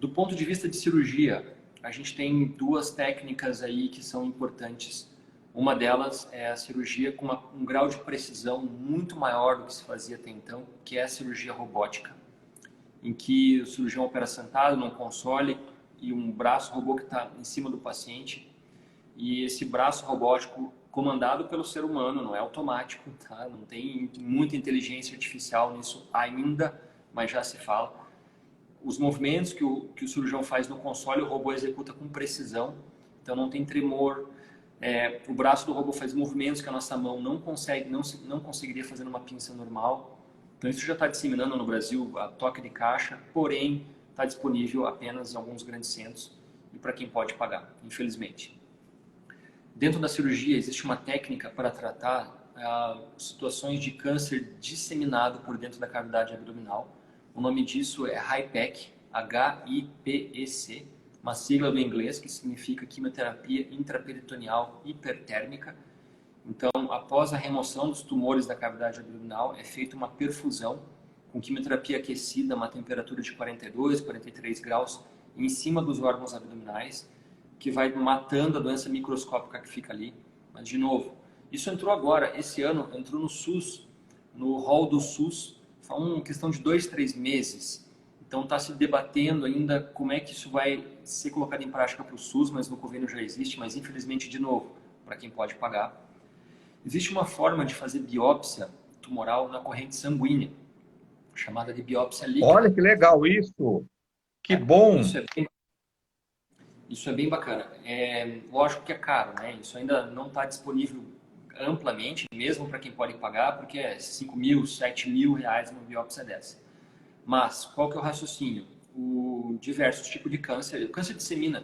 Do ponto de vista de cirurgia, a gente tem duas técnicas aí que são importantes. Uma delas é a cirurgia com um grau de precisão muito maior do que se fazia até então, que é a cirurgia robótica, em que o cirurgião opera sentado num console e um braço robô que está em cima do paciente, e esse braço robótico comandado pelo ser humano, não é automático, tá? Não tem muita inteligência artificial nisso ainda, mas já se fala. Os movimentos que o cirurgião faz no console, o robô executa com precisão, então não tem tremor. O braço do robô faz movimentos que a nossa mão não conseguiria fazer numa pinça normal. Então isso já está disseminando no Brasil a toque de caixa, porém está disponível apenas em alguns grandes centros e para quem pode pagar, infelizmente. Dentro da cirurgia existe uma técnica para tratar situações de câncer disseminado por dentro da cavidade abdominal. O nome disso é HIPEC, H-I-P-E-C, uma sigla do inglês que significa quimioterapia intraperitoneal hipertérmica. Então, após a remoção dos tumores da cavidade abdominal, é feita uma perfusão com quimioterapia aquecida a uma temperatura de 42, 43 graus em cima dos órgãos abdominais, que vai matando a doença microscópica que fica ali. Mas, de novo, isso entrou agora, esse ano, entrou no SUS, no rol do SUS, uma questão de 2, 3 meses. Então está se debatendo ainda como é que isso vai ser colocado em prática para o SUS, mas no convênio já existe, mas infelizmente, de novo, para quem pode pagar. Existe uma forma de fazer biópsia tumoral na corrente sanguínea, chamada de biópsia Olha líquida. que legal isso. Que É, bom. isso é bem bacana. Lógico que é caro, né? Isso ainda não está disponível amplamente, mesmo para quem pode pagar, porque é 5 mil, 7 mil reais uma biópsia dessa. Mas, qual que é o raciocínio? Diversos tipos de câncer. O câncer dissemina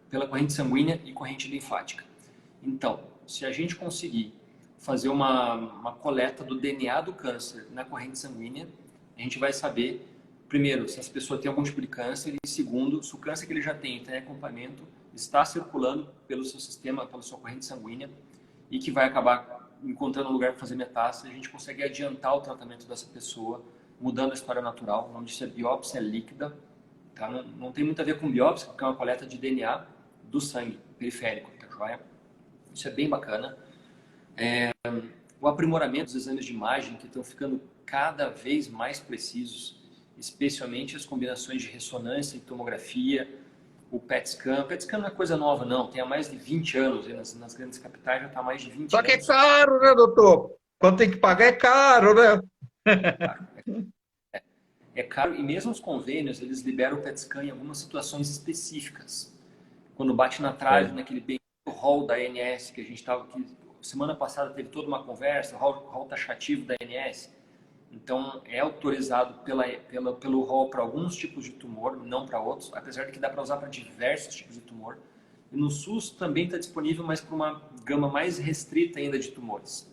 pela corrente sanguínea e corrente linfática. Então, se a gente conseguir fazer uma coleta do DNA do câncer na corrente sanguínea, a gente vai saber, primeiro, se essa pessoa tem algum tipo de câncer e, segundo, se o câncer que ele já tem acompanhamento, está circulando pelo seu sistema, pela sua corrente sanguínea e que vai acabar encontrando um lugar para fazer metástase, a gente consegue adiantar o tratamento dessa pessoa, mudando a história natural. O nome disso é biópsia líquida. Tá? Não tem muito a ver com biópsia, porque é uma coleta de DNA do sangue periférico, tá joia? Isso é bem bacana. O aprimoramento dos exames de imagem, que estão ficando cada vez mais precisos, especialmente as combinações de ressonância e tomografia, o PET scan. O PET scan não é coisa nova, não. Tem há mais de 20 anos, nas grandes capitais já está há mais de 20 Só que é anos. caro, né, doutor? Quando tem que pagar é caro, né? Caro. É caro e mesmo os convênios, eles liberam o PET scan em algumas situações específicas. Quando bate na trave, naquele bem hall da ANS, que a gente estava aqui, semana passada teve toda uma conversa, hall taxativo da ANS. Então, é autorizado pelo rol para alguns tipos de tumor, não para outros, apesar de que dá para usar para diversos tipos de tumor. E no SUS também está disponível, mas para uma gama mais restrita ainda de tumores.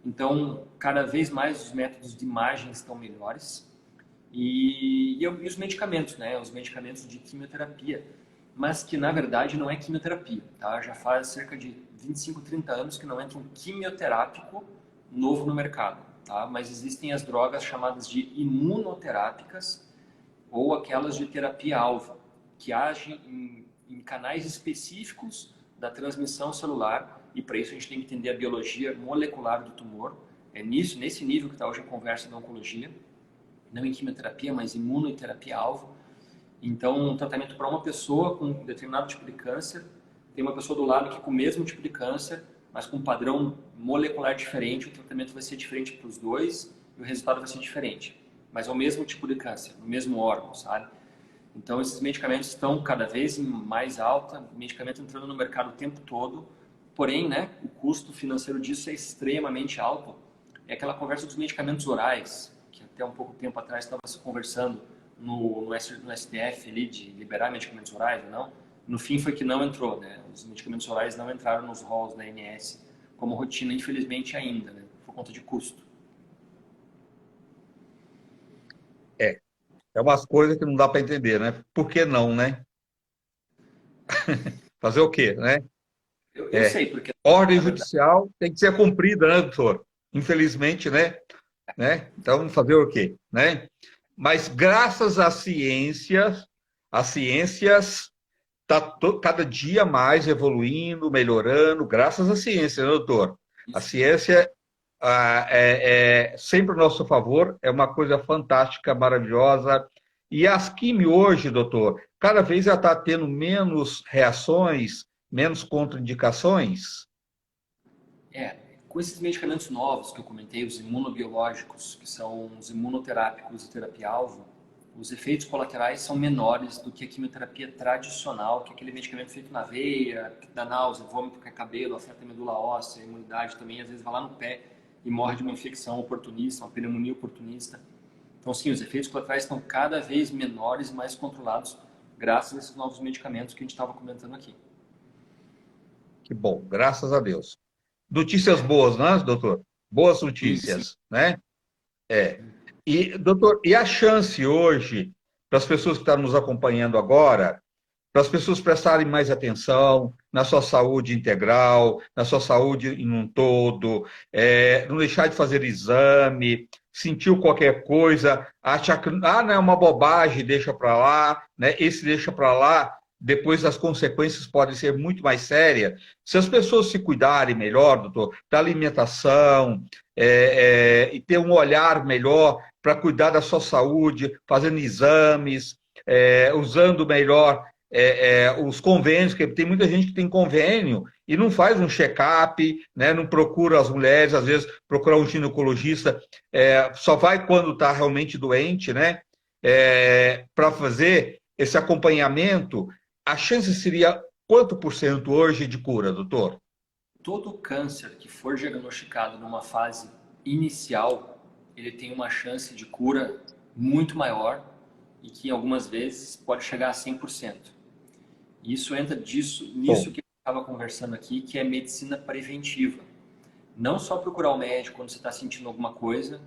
Então, cada vez mais os métodos de imagem estão melhores. E os medicamentos, né? Os medicamentos de quimioterapia, mas que na verdade não é quimioterapia, tá? Já faz cerca de 25, 30 anos que não entra um quimioterápico novo no mercado. Tá? Mas existem as drogas chamadas de imunoterápicas ou aquelas de terapia-alvo, que agem em canais específicos da transmissão celular, e para isso a gente tem que entender a biologia molecular do tumor. É nesse nível que está hoje a conversa da oncologia, não em quimioterapia, mas imunoterapia-alvo. Então, um tratamento para uma pessoa com um determinado tipo de câncer, tem uma pessoa do lado que com o mesmo tipo de câncer, mas com um padrão molecular diferente, o tratamento vai ser diferente para os dois e o resultado vai ser diferente. Mas é o mesmo tipo de câncer, no mesmo órgão, sabe? Então, esses medicamentos estão cada vez mais alta, medicamento entrando no mercado o tempo todo, porém, né, o custo financeiro disso é extremamente alto. É aquela conversa dos medicamentos orais, que até um pouco tempo atrás estava se conversando no STF ali, de liberar medicamentos orais ou não. No fim foi que não entrou, né? Os medicamentos orais não entraram nos halls da ANS como rotina, infelizmente ainda, né? Por conta de custo. É, é umas coisas que não dá para entender, né? Por que não, né? Fazer o quê, né? Eu É, sei, porque ordem na verdade judicial tem que ser cumprida, né, doutor? Infelizmente, né? Então, fazer o quê, né? Mas graças às ciências está cada dia mais evoluindo, melhorando, graças à ciência, né, doutor? A isso, ciência é sempre a nosso favor, é uma coisa fantástica, maravilhosa. E as quimio hoje, doutor, cada vez ela está tendo menos reações, menos contraindicações. com esses medicamentos novos que eu comentei, os imunobiológicos, que são os imunoterápicos e terapia-alvo, os efeitos colaterais são menores do que a quimioterapia tradicional, que é aquele medicamento feito na veia, que dá náusea, vômito, cai cabelo, afeta a medula óssea, a imunidade também, às vezes vai lá no pé e morre de uma infecção oportunista, uma pneumonia oportunista. Então, sim, os efeitos colaterais estão cada vez menores e mais controlados graças a esses novos medicamentos que a gente estava comentando aqui. Que bom, graças a Deus. Notícias boas, né, doutor? Boas Sim, sim. notícias, né? E, doutor, e a chance hoje, para as pessoas que estão nos acompanhando agora, para as pessoas prestarem mais atenção na sua saúde integral, na sua saúde em um todo, não deixar de fazer exame, sentiu qualquer coisa, acha que não é uma bobagem, deixa para lá, né? Esse deixa para lá, depois as consequências podem ser muito mais sérias. Se as pessoas se cuidarem melhor, doutor, da alimentação, e ter um olhar melhor para cuidar da sua saúde, fazendo exames, usando melhor os convênios, porque tem muita gente que tem convênio e não faz um check-up, né? Não procura as mulheres, às vezes procurar um ginecologista, só vai quando está realmente doente, né? Para fazer esse acompanhamento, a chance seria quanto por cento hoje de cura, doutor? Todo câncer que for diagnosticado numa fase inicial, ele tem uma chance de cura muito maior e que algumas vezes pode chegar a 100%. E isso entra nisso que eu estava conversando aqui, que é medicina preventiva. Não só procurar o médico quando você está sentindo alguma coisa,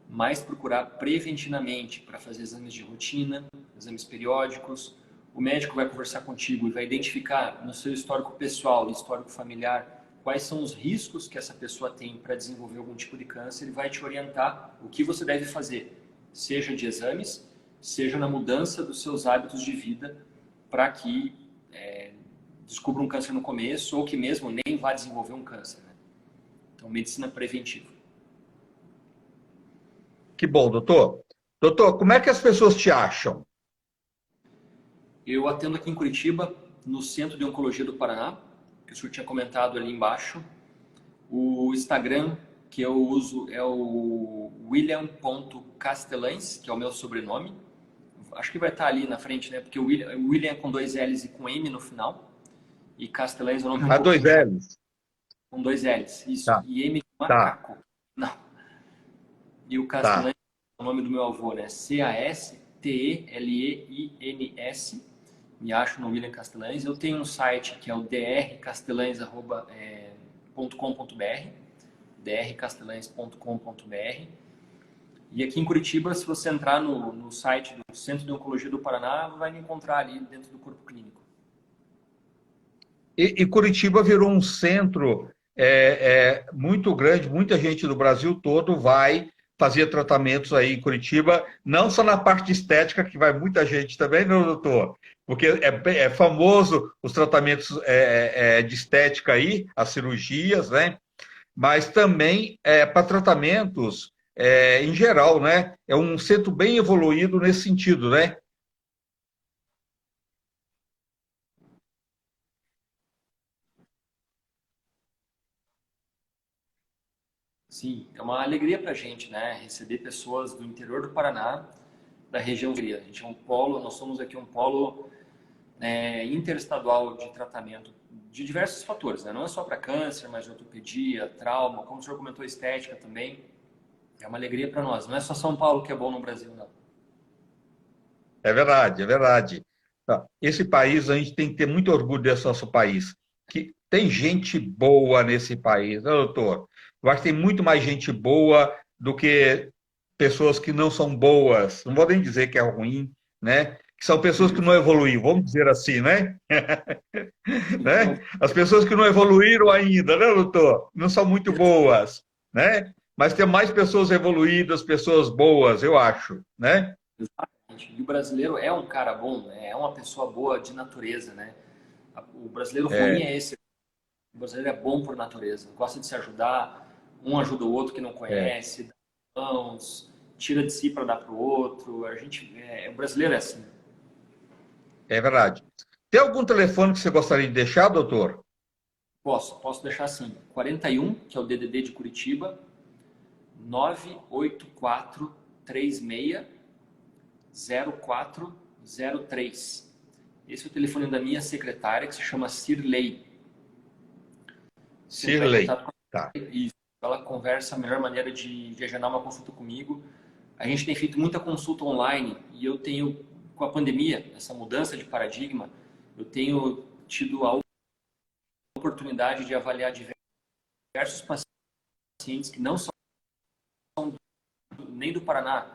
mas procurar preventivamente para fazer exames de rotina, exames periódicos. O médico vai conversar contigo e vai identificar no seu histórico pessoal e histórico familiar quais são os riscos que essa pessoa tem para desenvolver algum tipo de câncer e vai te orientar o que você deve fazer, seja de exames, seja na mudança dos seus hábitos de vida para que descubra um câncer no começo ou que mesmo nem vá desenvolver um câncer, né? Então, medicina preventiva. Que bom, doutor. Doutor, como é que as pessoas te acham? Eu atendo aqui em Curitiba, no Centro de Oncologia do Paraná, que o senhor tinha comentado ali embaixo. O Instagram que eu uso é o william.castellães, que é o meu sobrenome. Acho que vai estar ali na frente, né? Porque o William é com 2 L's e com M no final. E Castellães é o nome um A pouco dois L's. com 2 L's, isso. Tá, E M de tá, macaco. Não. E o tá. Castellães é o nome do meu avô, né? Castellens. Me acho no William Castellães. Eu tenho um site que é o drcastellães.com.br, drcastellães.com.br. E aqui em Curitiba, se você entrar no site do Centro de Oncologia do Paraná, vai me encontrar ali dentro do corpo clínico. E Curitiba virou um centro muito grande, muita gente do Brasil todo vai fazer tratamentos aí em Curitiba, não só na parte estética, que vai muita gente também, não, doutor? Porque é famoso os tratamentos de estética aí, as cirurgias, né? Mas também para tratamentos em geral, né? É um centro bem evoluído nesse sentido, né? Sim, é uma alegria para a gente, né? Receber pessoas do interior do Paraná, da região fria. A gente é um polo, nós somos aqui um polo interestadual de tratamento de diversos fatores, né? Não é só para câncer, mas ortopedia, trauma, como o senhor comentou, estética também. É uma alegria para nós. Não é só São Paulo que é bom no Brasil, não. É verdade, é verdade. Tá. Esse país, a gente tem que ter muito orgulho desse nosso país, que tem gente boa nesse país, né, doutor? Eu acho que tem muito mais gente boa do que pessoas que não são boas. Não vou nem dizer que é ruim, né? Que são pessoas que não evoluíram, vamos dizer assim, né? Então, Né? As pessoas que não evoluíram ainda, né, doutor? Não são muito boas, né? Mas tem mais pessoas evoluídas, pessoas boas, eu acho, né? exatamente. E o brasileiro é um cara bom, né? É uma pessoa boa de natureza, né? O brasileiro ruim é esse. O brasileiro é bom por natureza, gosta de se ajudar, um ajuda o outro que não É, conhece, dá mãos, tira de si para dar para o outro. O brasileiro é assim. é verdade. Tem algum telefone que você gostaria de deixar, doutor? Posso deixar assim, 41, que é o DDD de Curitiba, 984360403. Esse é o telefone da minha secretária, que se chama Cirlei. Se entrar em Sirley. contato com Tá. isso, ela conversa a melhor maneira de agendar uma consulta comigo. A gente tem feito muita consulta online e eu tenho, com a pandemia, essa mudança de paradigma, eu tenho tido a oportunidade de avaliar diversos pacientes que não são nem do Paraná.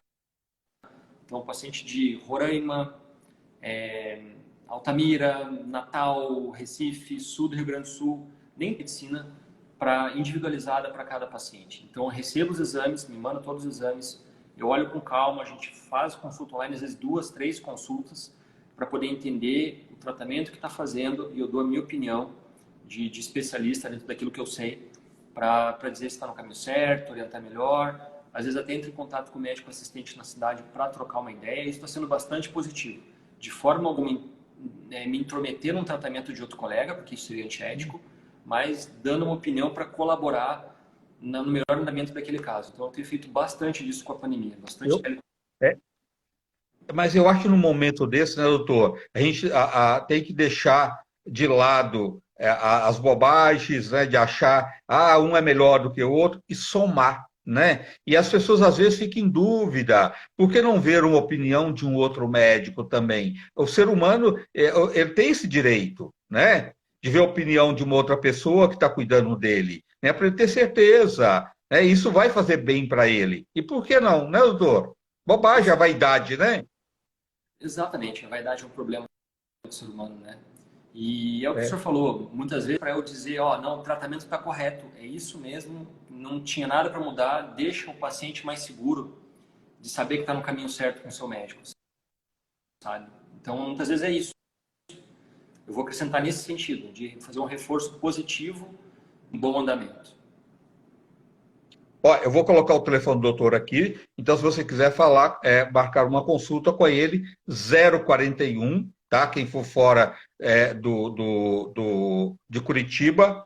Então, paciente de Roraima, Altamira, Natal, Recife, sul do Rio Grande do Sul, nem medicina individualizada para cada paciente. Então, eu recebo os exames, me manda todos os exames, eu olho com calma, a gente faz consulta online, às vezes 2, 3 consultas, para poder entender o tratamento que está fazendo e eu dou a minha opinião de especialista dentro daquilo que eu sei, para dizer se está no caminho certo, orientar melhor. às vezes até entra em contato com o médico assistente na cidade para trocar uma ideia, e isso está sendo bastante positivo. De forma alguma, me intrometer num tratamento de outro colega, porque isso seria antiético, mas dando uma opinião para colaborar no melhor andamento daquele caso. Então, eu tenho feito bastante disso com a pandemia, bastante Eu, é, mas eu acho que num momento desse, né, doutor, a gente tem que deixar de lado as bobagens, né, de achar um é melhor do que o outro e somar, né? E as pessoas às vezes ficam em dúvida, por que não ver uma opinião de um outro médico também? O ser humano, ele tem esse direito, né? De ver a opinião de uma outra pessoa que está cuidando dele, né? Para ele ter certeza, né? Isso vai fazer bem para ele. E por que não, né, doutor? Bobagem, a vaidade, né? Exatamente, a vaidade é um problema do ser humano, né? E é o que o É, senhor falou, muitas vezes para eu dizer, ó, não, o tratamento está correto, é isso mesmo, não tinha nada para mudar, deixa o paciente mais seguro de saber que está no caminho certo com o seu médico, sabe? Então, muitas vezes é isso. Eu vou acrescentar nesse sentido, de fazer um reforço positivo, um bom andamento. ó, eu vou colocar o telefone do doutor aqui, então se você quiser falar, marcar uma consulta com ele, 041, tá? Quem for fora de Curitiba,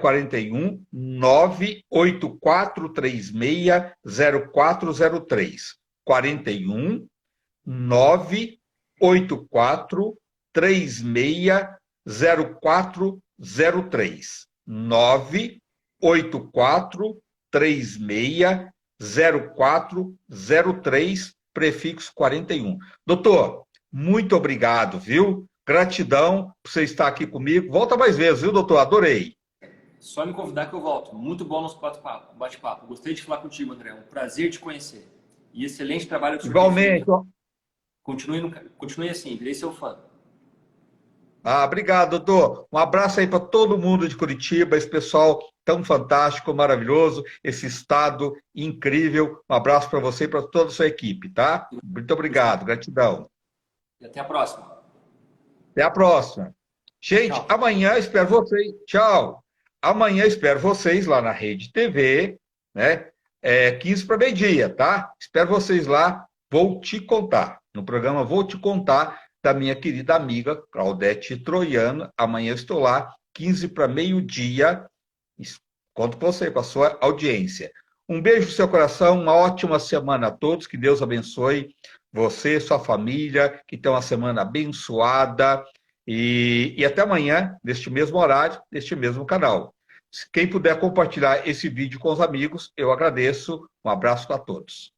041 98436 0403. 41 98436 0403. 98436 prefixo 41. Doutor, muito obrigado, viu? Gratidão por você estar aqui comigo. Volta mais vezes, viu, doutor? Adorei. Só me convidar que eu volto. Muito bom nosso bate-papo. Gostei de falar contigo, André. Um prazer te conhecer. E excelente trabalho que o senhor tem Igualmente. feito. Continue assim, virei seu fã. Obrigado, doutor. Um abraço aí para todo mundo de Curitiba, esse pessoal tão fantástico, maravilhoso, esse estado incrível. Um abraço para você e para toda a sua equipe, tá? Muito obrigado, gratidão. E até a próxima. Até a próxima. Gente, Tchau. amanhã espero vocês. Tchau. Amanhã espero vocês lá na Rede TV, né? 15 para meio-dia, tá? Espero vocês lá. Vou te contar. No programa Vou Te Contar da minha querida amiga Claudete Troiano. Amanhã eu estou lá, 15 para meio-dia. Conto com você, com a sua audiência. Um beijo no seu coração, uma ótima semana a todos. Que Deus abençoe você, sua família, que tenha uma semana abençoada. E até amanhã, neste mesmo horário, neste mesmo canal. Quem puder compartilhar esse vídeo com os amigos, eu agradeço. Um abraço a todos.